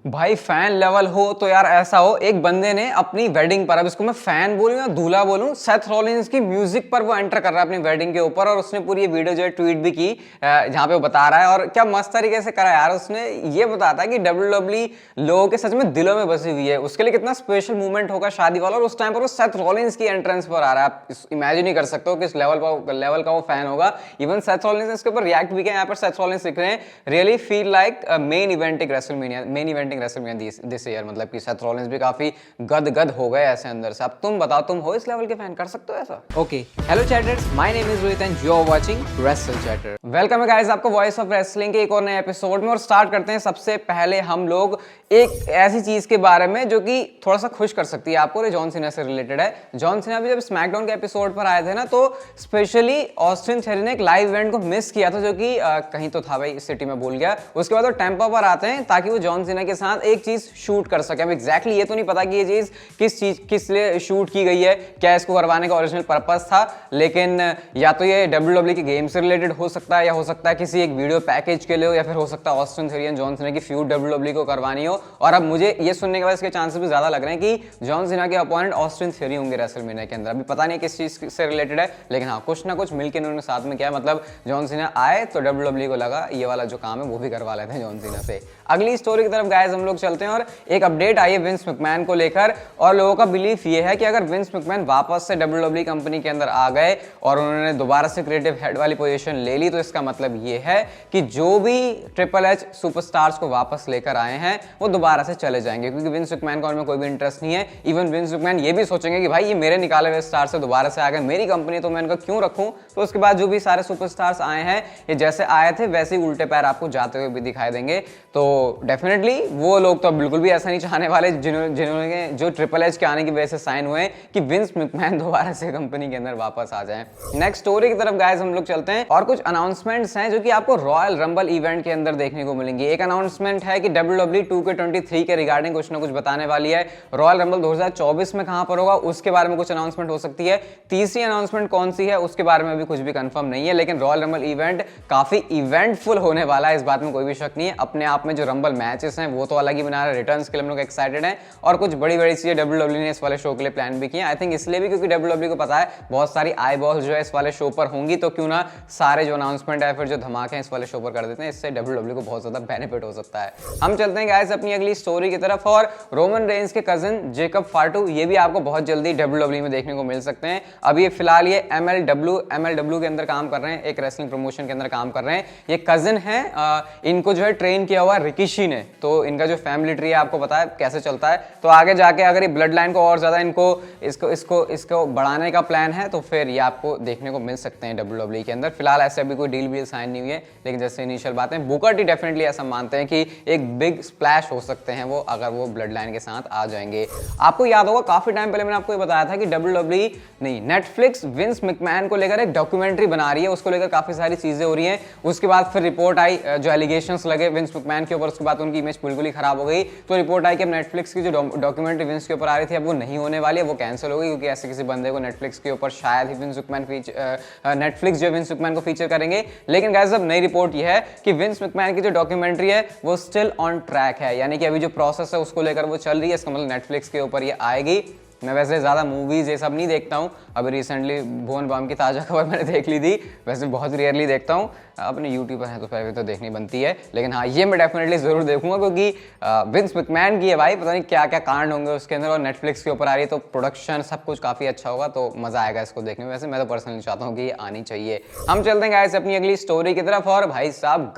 भाई fan level हो तो यार ऐसा हो, एक बंदे ने अपनी वेडिंग पर, अब इसको मैं फैन बोलूं या दूल्हा बोलूं, सेथ रॉलिंस की म्यूजिक पर वो एंटर कर रहा है अपनी वेडिंग के ऊपर, और उसने पूरी ये वीडियो जो है ट्वीट भी की जहां पे वो बता रहा है। और क्या मस्त तरीके से करा यार उसने। ये बताता है कि WWE लोगों के सच में दिलों में बसी हुई है, उसके लिए कितना स्पेशल मूवमेंट होगा शादी वाला, और उस टाइम पर वो सेथ रॉलिंस की एंट्रेंस पर आ रहा है। आप इमेजिन ही कर सकते हो किस लेवल का वो फैन होगा। इवन सेथ रॉलिंस ने इसके ऊपर रिएक्ट भी किया। यहाँ पर सेथ रॉलिंस लिख रहे हैं, really feel like main eventing WrestleMania this year, मतलब कि सेथ रॉलिंस भी काफी गद हो गए ऐसे अंदर से। अब तुम बताओ, तुम हो इस लेवल के फैन, कर सकते हो ऐसा? Okay, hello chatters, my name is Rohit and you are watching wrestle chatter. Welcome है गाइस आपको वॉइस ऑफ रेसलिंग के एक और नए एपिसोड में। और स्टार्ट करते हैं सबसे पहले हम लोग एक ऐसी चीज के बारे में जो कि थोड़ा सा खुश कर सकती है आपको, और जॉन सीना से रिलेटेड है। जॉन सीना भी जब स्मैकडाउन के एपिसोड पर आए थे ना, तो स्पेशली ऑस्टिन थेरी ने एक लाइव इवेंट को मिस किया था, जो कि कहीं तो था भाई, इस सिटी में भूल गया। उसके बाद वो टेम्पा पर आते हैं ताकि वो जॉन सीना के साथ एक चीज शूट कर सके। अब एग्जैक्टली ये तो नहीं पता कि ये चीज किस लिए शूट की गई है, क्या इसको करवाने का ओरिजिनल पर्पस था, लेकिन या तो ये WWE के गेम से रिलेटेड हो सकता है, या हो सकता है किसी एक वीडियो पैकेज के लिए हो, या फिर हो सकता है Austin theory and John Cena की फ्यूड WWE को करवानी हो। और अब मुझे ये सुनने के बाद इसके चांसेस भी ज्यादा लग रहे हैं कि जॉन सीना के अपोनेंट ऑस्टिन थेरी होंगे रेसलमेनिया के अंदर। अभी पता नहीं किस चीज से रिलेटेड है, लेकिन हाँ, कुछ ना कुछ मिलकर उन्होंने साथ में किया। मतलब जॉन सीना आए तो WWE को लगा ये वाला जो काम है वो भी करवा लेते हैं जॉन सीना से। अगली स्टोरी की तरफ गाइस हम लोग चलते हैं, और एक अपडेट आई है विंस मैकमैन को लेकर। और लोगों का बिलीफ ये है कि अगर विंस मैकमैन वापस से WWE कंपनी के अंदर आ गए और उन्होंने दोबारा से क्रिएटिव हेड वाली पोजीशन ले ली, तो इसका मतलब ये है कि जो भी ट्रिपल एच सुपरस्टार्स को वापस लेकर आए हैं वो दोबारा से चले जाएंगे, क्योंकि विंस मैकमैन का उनमें कोई भी इंटरेस्ट नहीं है। इवन विंस मैकमैन ये भी सोचेंगे कि भाई ये मेरे निकाले हुए स्टार से दोबारा से आ गए, मेरी कंपनी तो मैं इनका क्यों रखूं। तो उसके बाद जो भी सारे सुपरस्टार्स आए हैं, ये जैसे आए थे वैसे ही उल्टे पैर आपको जाते हुए भी दिखाई देंगे। तो डेफिनेटली वो लोग तो बिल्कुल भी ऐसा नहीं चाहने वाले जिन्होंने जो ट्रिपल एच के आने की वजह से साइन हुए कि विंस मैकमैन दोबारा से कंपनी के अंदर वापस आ जाएं। नेक्स्ट स्टोरी की तरफ गाइस हम लोग चलते हैं, और कुछ अनाउंसमेंट्स हैं जो कि आपको रॉयल रंबल इवेंट के अंदर देखने को मिलेंगी। एक अनाउंसमेंट है कि WWE 2K23 के रिगार्डिंग कुछ ना कुछ बताने वाली है। रॉयल रंबल 2024 में कहां पर होगा उसके बारे में कुछ अनाउंसमेंट हो सकती है। तीसरी अनाउंसमेंट कौन सी है उसके बारे में भी कुछ भी कंफर्म नहीं है, लेकिन रॉयल रंबल इवेंट काफी इवेंटफुल होने वाला है, इस बात में कोई भी शक नहीं है। अपने आप में जो रंबल मैचेस हैं वो तो अलग ही बना रहे, रिटर्न्स के लिए हम लोग एक्साइटेड हैं, और कुछ बड़ी बड़ी चीजें WWE ने इस वाले शो के लिए प्लान भी किए। आई थिंक इसलिए भी क्योंकि WWE को पता है बहुत सारी आई बॉल्स जो है इस वाले शो पर होंगी, तो क्यों ना सारे जो अनाउंसमेंट है फिर जो धमाके हैं इस वाले शो पर कर देते हैं, इससे WWE को बहुत ज्यादा बेनिफिट हो सकता है। हम चलते हैं गाइस अपनी अगली स्टोरी की तरफ, और रोमन रेंस के कजिन जेकब फार्टू ये भी आपको बहुत जल्दी WWE में देखने को मिल सकते हैं। अभी ये फिलहाल ये MLW के अंदर काम कर रहे हैं, एक रेसलिंग प्रमोशन के अंदर काम कर रहे हैं। ये कजिन है, इनको जो है ट्रेन किया हुआ रिकिशी ने, तो इनका जो फैमिली ट्री है आपको पता है कैसे चलता है। तो आगे जाके अगर ये ब्लड लाइन को और ज्यादा इसको बढ़ाने का प्लान है, तो फिर ये आपको देखने को मिल सकते हैं WWE के अंदर। फिलहाल ऐसे अभी कोई डील साइन नहीं हुई है, लेकिन जैसे इनिशियल बातें बुकर टी डेफिनेटली ऐसा मानते हैं कि एक बिग स्प्लैश हो सकते हैं वो, अगर वो ब्लड लाइन के साथ आ जाएंगे। आपको याद होगा काफी टाइम पहले मैंने आपको ये बताया था कि WWE नहीं, नेटफ्लिक्स विंस मैकमैन को लेकर एक डॉक्यूमेंट्री बना रही है, उसको लेकर काफी सारी चीजें हो रही हैं। उसके बाद फिर रिपोर्ट आई, जो एलिगेशंस लगे विंस मैकमैन के ऊपर, उसके बाद उनकी इमेज बिल्कुल ही खराब हो गई। तो रिपोर्ट आई कि अब नेटफ्लिक्स की जो डॉक्यूमेंट्री विंस के ऊपर आ रही थी अब वो नहीं होने वाली है, वो कैंसिल हो गई, क्योंकि ऐसे किसी बंदे को नेटफ्लिक्स के ऊपर शायद ही नेटफ्लिक्स जो विंस मैकमैन को फीचर करेंगे। लेकिन गाइस अब नई रिपोर्ट ये है कि विंस मैकमैन की जो डॉक्यूमेंट्री है वो स्टिल ऑन ट्रैक है, यानी कि अभी जो प्रोसेस है उसको लेकर वो चल रही है। इसका मतलब नेटफ्लिक्स के ऊपर ये आएगी। मैं वैसे ज़्यादा मूवीज़ ये सब नहीं देखता हूँ, अभी रिसेंटली भुवन बाम की ताज़ा खबर मैंने देख ली थी, वैसे बहुत रेयरली देखता हूँ, अपने यूट्यूब पर है तो फिर तो देखनी बनती है। लेकिन हाँ, ये मैं डेफिनेटली ज़रूर देखूंगा, क्योंकि विंस मैकमैन की है भाई, पता नहीं क्या क्या कांड होंगे उसके अंदर, और नेटफ्लिक्स के ऊपर आ रही है तो प्रोडक्शन सब कुछ काफ़ी अच्छा होगा, तो मज़ा आएगा इसको देखने में। वैसे मैं तो पर्सनली चाहता हूँ कि ये आनी चाहिए। हम चलते हैं गाइस अपनी अगली स्टोरी की तरफ, और भाई साहब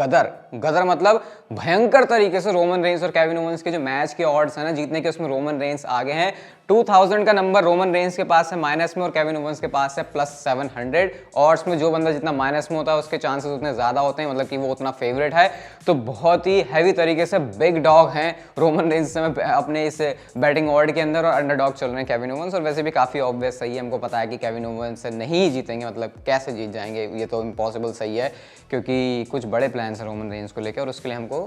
गदर मतलब भयंकर तरीके से रोमन रेंस और केविन ओवेंस के जो मैच के ऑड्स हैं ना जीतने के, उसमें रोमन रेंस आगे हैं। 2000 का नंबर रोमन रेंस के पास है माइनस में, और केविन ओवेंस के पास है +700। ऑड्स में जो बंदा जितना माइनस में होता है उसके चांसेस उतने ज्यादा होते हैं, मतलब कि वो उतना फेवरेट है। तो बहुत ही हैवी तरीके से बिग डॉग हैं रोमन रेंस में अपने इस बैटिंग ऑर्ड के अंदर, और अंडरडॉग चल रहे हैं केविन ओवेंस। और वैसे भी काफी ऑब्वियस सही है, हमको पता है कि केविन ओवेंस से नहीं जीतेंगे, मतलब कैसे जीत जाएंगे, ये तो इम्पॉसिबल सही है, क्योंकि कुछ बड़े प्लान्स हैं रोमन रेंस को लेकर, और उसके लिए हमको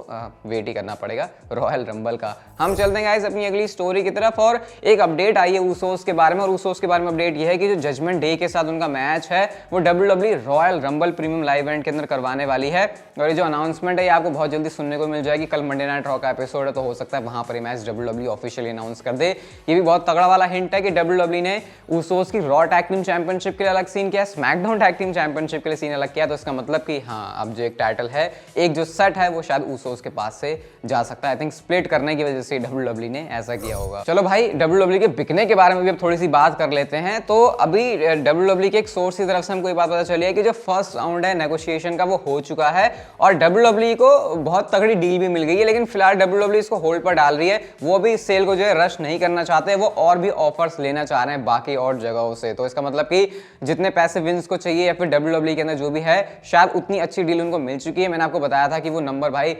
वेट ही करना पड़ेगा रॉयल रंबल का। हम चलते हैं गाइस अपनी अगली स्टोरी की तरफ, और एक अपडेट आई है ऊसोस के बारे में, और ऊसोस के बारे में अपडेट ये है कि जो जजमेंट डे के साथ उनका मैच है वो WWE royal rumble premium live event के अंदर करवाने वाली है। और ये जो अनाउंसमेंट है ये आपको बहुत जल्दी सुनने को मिल जाएगी। कल मंडे नाइट रॉ का एपिसोड है तो हो सकता है वहां पर मैच WWE ऑफिशियली अनाउंस कर दे। ये भी बहुत तगड़ा वाला हिंट है कि WWE ने उसोस की रॉ टैग टीम चैंपियनशिप के लिए अलग सीन किया, स्मैकडाउन टैग टीम चैंपियनशिप के लिए सीन अलग किया। तो इसका मतलब कि हाँ, अब जो एक टाइटल है, एक जो सेट है वो शायद उसोस के पास से जा सकता है। आई थिंक स्प्लिट करने की वजह से WWE ने ऐसा किया होगा। चलो भाई, WWE के बिकने के बारे में भी अब थोड़ी सी बात कर लेते हैं। तो अभी WWE के एक सोर्स की तरफ से हमको ये बात पता चली है कि जो फर्स्ट राउंड है नेगोशिएशन का वो हो चुका है और WWE को बहुत तगड़ी डील भी मिल गई है। लेकिन फिलहाल WWE इसको होल्ड पर डाल रही है। वो भी इस सेल को जो है रश नहीं करना चाहते, वो और भी ऑफर्स लेना चाह रहे हैं बाकी और जगहों से। तो इसका मतलब कि जितने पैसे विंस को चाहिए या फिर WWE के अंदर जो भी है, शायद उतनी अच्छी डील उनको मिल चुकी है। मैंने आपको बताया था कि वो नंबर भाई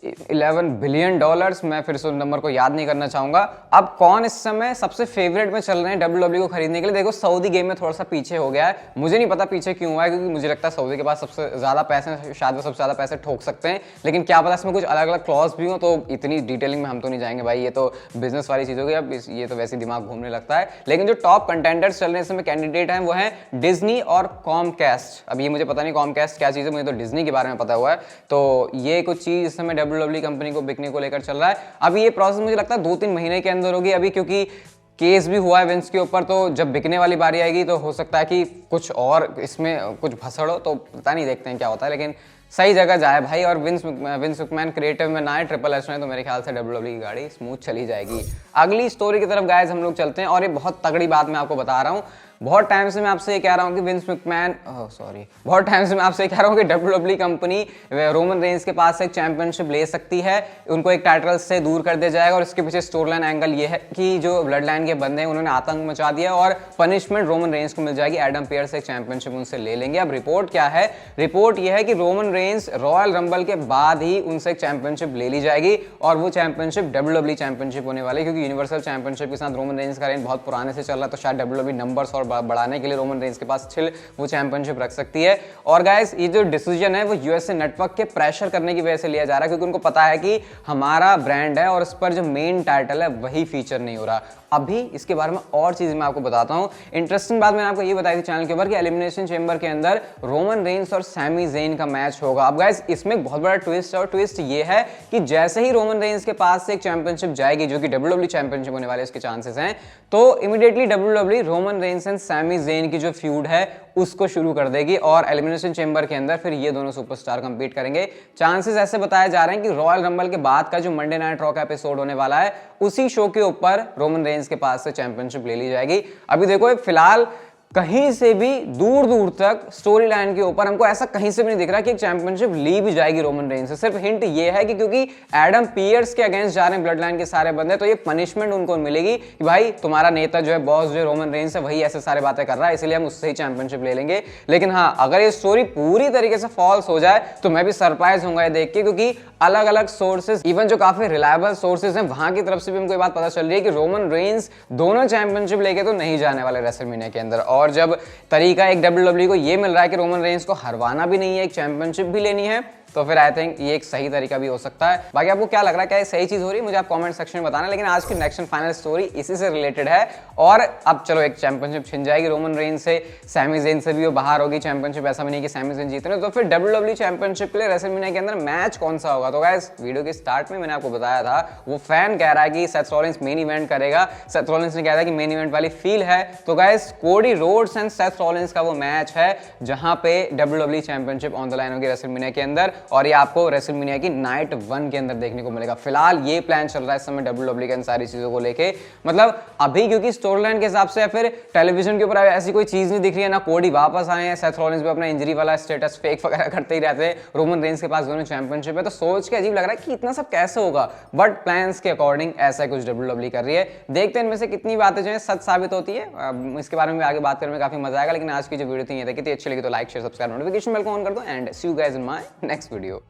$11 बिलियन, मैं फिर से उस नंबर को याद नहीं करना चाहूंगा। अब कौन इस समय सबसे फेवरेट में चल रहे हैं WWE को खरीदने के लिए? देखो, सऊदी गेम में थोड़ा सा पीछे हो गया है। मुझे नहीं पता पीछे क्यों हुआ है, क्योंकि मुझे लगता है सऊदी के पास सबसे ज्यादा पैसे हैं, शायद वो सबसे ज्यादा पैसे ठोक सकते हैं। लेकिन क्या पता इसमें कुछ अलग अलग क्लॉज भी हो, तो इतनी डिटेलिंग में हम तो नहीं जाएंगे भाई, ये तो बिजनेस वाली चीज होगी। अब ये तो वैसे दिमाग घूमने लगता है। लेकिन जो टॉप कंटेंडर्स चल रहे हैं इस समय, कैंडिडेट हैं, वो हैं डिज्नी और कॉमकास्ट। अब ये मुझे पता नहीं कॉमकास्ट क्या चीज़ है, मुझे तो डिज्नी के बारे में पता हुआ है। तो ये कुछ चीज़ इस समय WWE कंपनी को बिकने को लेकर चल रहा है। अब ये प्रोसेस मुझे लगता है 2-3 महीने के अंदर होगी अभी, क्योंकि केस भी हुआ है विंस के ऊपर। तो जब बिकने वाली बारी आएगी तो हो सकता है कि कुछ और इसमें कुछ भसड़ हो, तो पता नहीं, देखते हैं क्या होता है। लेकिन सही जगह जाए भाई, और विंस मैकमैन क्रिएटिव में ना है, ट्रिपल एच में, तो मेरे ख्याल से WWE की गाड़ी स्मूथ चली जाएगी। अगली स्टोरी की तरफ गाइस हम लोग चलते हैं, और ये बहुत तगड़ी बात मैं आपको बता रहा हूँ। बहुत टाइम से मैं आपसे ये कह रहा हूँ कि बहुत टाइम से मैं आपसे कह रहा हूँ कि WWE कंपनी रोमन रेंस के पास एक चैंपियनशिप ले सकती है, उनको एक टाइटल से दूर कर दिया जाएगा। और इसके पीछे स्टोरी लाइन एंगल ये है कि जो ब्लड लाइन के बंदे हैं उन्होंने आतंक मचा दिया और पनिशमेंट रोमन रेंस को मिल जाएगी। एडम पियर्स एक चैंपियनशिप उनसे ले लेंगे। अब रिपोर्ट क्या है? रिपोर्ट यह है कि रोमन रेंस रॉयल रंबल के बाद ही उनसे एक चैंपियनशिप ले ली जाएगी, और वो चैंपियनशिप WWE चैंपियनशिप होने वाली है, क्योंकि यूनिवर्सल चैंपियनशिप के साथ रोमन रेंस का रेन बहुत पुराने से चल रहा है। तो शायद WWE नंबर्स और बढ़ाने के लिए रोमन रेंस के पास स्टिल वो चैंपियनशिप रख सकती है। और गाइस, ये जो डिसीजन है वो यूएसए नेटवर्क के प्रेशर करने की वजह से लिया जा रहा है, क्योंकि उनको पता है कि हमारा ब्रांड है और इस पर जो मेन टाइटल है वही फीचर नहीं हो रहा। अभी इसके बारे में और चीज मैं आपको बताता हूं। इंटरेस्टिंग बात मैंने आपको ये बताई थी चैनल के ऊपर कि एलिमिनेशन चेंबर के अंदर रोमन रेंस और सैमी ज़ेन का मैच होगा। अब गाइस, इसमें एक बहुत बड़ा ट्विस्ट है, और ट्विस्ट ये है कि जैसे ही रोमन रेंस के पास से एक चैंपियनशिप जाएगी, जो कि WWE चैंपियनशिप होने वाले इसके चांसेस हैं, तो immediately WWE Roman Reigns and Sami Zayn की जो फ्यूड है उसको शुरू कर देगी, और एलिमिनेशन चेंबर के अंदर फिर ये दोनों सुपरस्टार कंपीट करेंगे। चांसेस ऐसे बताए जा रहे हैं कि रॉयल रंबल के बाद का जो मंडे नाइट रॉ का एपिसोड होने वाला है, उसी शो के ऊपर रोमन रेंस के पास से चैंपियनशिप ले ली जाएगी। अभी देखो, फिलहाल कहीं से भी दूर दूर तक स्टोरी लाइन के ऊपर हमको ऐसा कहीं से भी नहीं दिख रहा कि एक चैंपियनशिप ली भी जाएगी रोमन रेंस से। सिर्फ हिंट ये है कि क्योंकि एडम पियर्स के अगेंस्ट जा रहे हैं ब्लड लाइन के सारे बंदे, तो ये पनिशमेंट उनको मिलेगी कि भाई तुम्हारा नेता जो है, बॉस जो है रोमन रेंस है, वही ऐसे सारे बातें कर रहा है, इसलिए हम उससे ही चैंपियनशिप ले लेंगे। लेकिन हाँ, अगर ये स्टोरी पूरी तरीके से फॉल्स हो जाए तो मैं भी सरप्राइज होऊंगा ये देख के, क्योंकि अलग अलग सोर्सेज, इवन जो काफी रिलायबल सोर्सेज हैं, वहां की तरफ से भी हमको ये बात पता चल रही है कि रोमन रेंस दोनों चैंपियनशिप लेके तो नहीं जाने वाले रेसलमेनिया के अंदर। और जब तरीका एक WWE को ये मिल रहा है कि रोमन रेंस को हरवाना भी नहीं है, एक चैंपियनशिप भी लेनी है, तो फिर आई थिंक ये एक सही तरीका भी हो सकता है। बाकी आपको क्या लग रहा है, क्या ये सही चीज हो रही है? मुझे आप कमेंट सेक्शन में बताना। लेकिन आज की नेक्स्ट एंड फाइनल स्टोरी इसी से रिलेटेड है। और अब चलो, एक चैंपियनशिप छिन जाएगी रोमन रेंस से, सैमी ज़ेन से भी वो बाहर होगी चैंपियनशिप। ऐसा भी नहीं कि सैमी ज़ेन जीत रहे, तो फिर WWE चैंपियनशिप के लिए रेसलमेनिया के अंदर मैच कौन सा होगा? तो गाइस, वीडियो के स्टार्ट में मैंने आपको बताया था, वो फैन कह रहा है कि सेथ रॉलिंस मेन इवेंट करेगा। सेथ रॉलिंस ने कहा था कि मेन इवेंट वाली फील है। तो guys, Cody Rhodes and Seth Rollins का वो मैच है जहां पे WWE championship on the line होगी रेसलमेनिया के अंदर, और ये आपको रेसलमेनिया की नाइट 1 के अंदर देखने को मिलेगा। फिलहाल ये प्लान चल रहा है इस समय WWE के इन सारी चीजों को लेके। मतलब अभी क्योंकि स्टोरी लाइन के हिसाब से या फिर टेलीविजन के ऊपर ऐसी कोई चीज नहीं दिख रही है, ना कोडी वापस आए हैं, सेथ रॉलिंस भी अपना इंजरी वाला स्टेटस फेक वगैरह करते ही रहते हैं, रोमन रेंस के पास दोनों चैंपियनशिप है, तो सोच के अजीब लग रहा है कि इतना सब कैसे होगा। बट प्लान्स के अकॉर्डिंग ऐसा कुछ WWE कर रही है। देखते हैं इनमें से कितनी बातें जो है सच साबित होती है। इसके बारे में आगे बात करने में काफी मजा आएगा। लेकिन आज की जो वीडियो थी ये देखी थी, अच्छी लगी तो like share subscribe notification bell को ऑन कर दो, and see you guys in my next video.